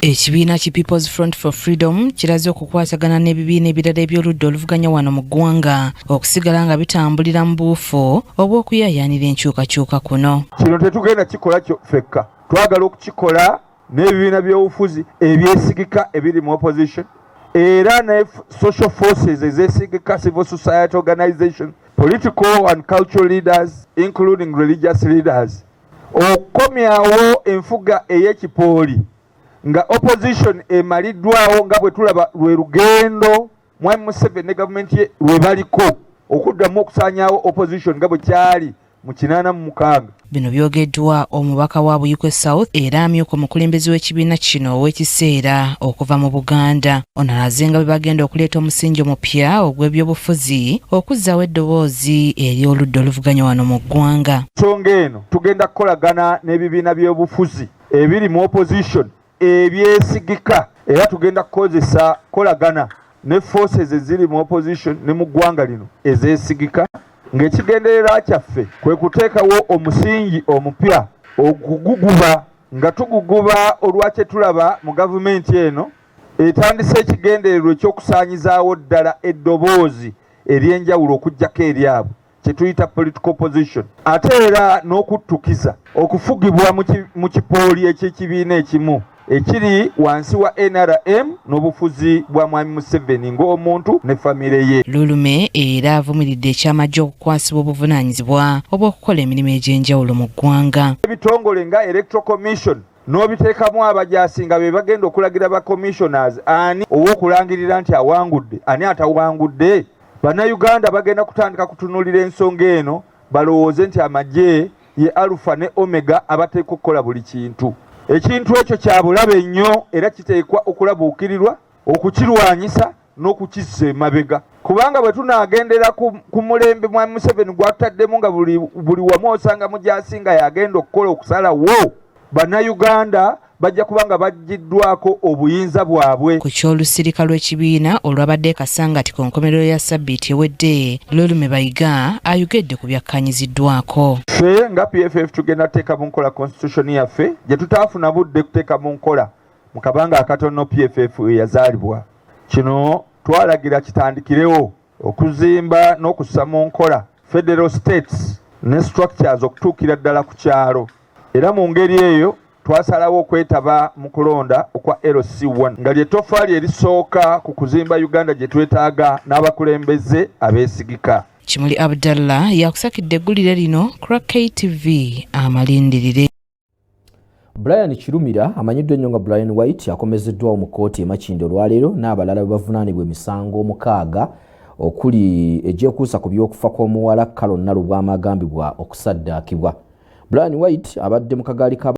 Ekibiina ki People's Front for Freedom kiraze okukwatagana n'ebibiina ebirala eby'oludda oluvuganya wano mu ggwanga okusigala nga bitambulira mu buufo obw'okuyaayaanira enkyukakyuka kuno. Kino tetugenda kikola fekka, twagala okukikola n'ebibiina by'obufuzi ebyesigika ebiri mu opposition era ne social forces ezesigika, civil society organization, political and cultural leaders including religious leaders, okukomyawo enfuga ey'ekipooli nga opposition emaliddwawo nga bwe tulaba lwe lugendo Mwami Museveni ne gavumenti ye lwe baliko okuddamu okusaanyaawo opposition nga bwe kyali mu 86. Bino byogeddwa omubaka wa Buyikwe South era amyuka omukulembeze w'ekibiina kino ow'ekiseera okuva mu Buganda. Ono alaze nga bwe bagenda okuleeta omusingi omupya ogw'ebyobufuzi okuzzaawo eddoboozi eri oludda oluvuganya wano mu ggwanga. Nsonga eno tugenda kukolagana n'ebibiina by'obufuzi ebiri mu opposition ebyesigika era tugenda kukozesa kolagana ne forces eziri mu opposition ne mu ggwanga lino ezeesigika ng'ekigendererwa kyaffe kwe kuteekawo omusingi omupya okuguguba nga tuguguba olwakye tulaba mu gavumenti eno etandise ekigendererwa ekyokusaanyizaawo ddala eddoboozi ery'enjawulo okuggyako eryabwe kye tuyita political opposition, ate era n'okuttukiza okufugibwa mu kipooli eky'ekibiina ekimu ekiri wansi wa NRM n'obufuzi bwa Mwami Museveni ng'omuntu ne famire ye. Lulume era avumiridde ekyamajje okukwasibwa obuvunaanyizibwa obw'okukola emirimu egy'enjawulo mu ggwanga. Ebitongole nga Electoral Commission n'obiteekamu abajaasi nga be bagenda okulagira ba commissioners ani ow'okulangirira nti awangudde ani atawangudde. Bannayuganda bagenda kutandika kutunuulira ensonga eno balowooze nti amagye ye Alpha ne Omega abateeka okukola buli kintu. Ekintu ekyo kya bulabe nnyo era kiteekwa okulabuukirirwa, okukirwanyisa n'okukissa emabega. Kubanga bwe tunaagendera ku mulembe Mwami Museveni gwatutaddemu nga buli wamu osanga mujaasi nga yagenda okukola okusalawo, Bannayuganda bajja kubanga baggiddwako obuyinza bwabwe. Ku ky'olusirika lw'ekibiina olwabadde kasangati ku nkomerero ya Sabbiiti ewedde, Lulume Bayiga ayogedde ku byakkanyiziddwako. Ffe nga PFF tugenda kuteeka mu nkola constitution yaffe gye tutaafuna budde kuteeka mu nkola mu kabanga akatono PFF yazaalibwa. Kino twalagira kitandikirewo okuzimba n'okussa mu nkola federal states ne structures okutuukira ddala ku kyalo, era mu ngeri eyo twasalawo okwetaba mu kulonda okwa LC1 nga ly'ettofaali erisooka ku kuzimba Uganda gye twetaaga n'abakulembeze abeesigika. Kimuli Abdallah yakusakidde eggulire lino Crack KTV amalindirire. Brian Kirumira amanyiddwa ennyo nga Brian White akomezeddwawo mu kkooti e Makindye olwaleero n'abalala bavunaanibwa emisango 6 okuli egyekuusa ku by'okufa kw'omuwala Carol Nalubwama agambibwa okusaddaakibwa. Brian White abadde mu kagaali ka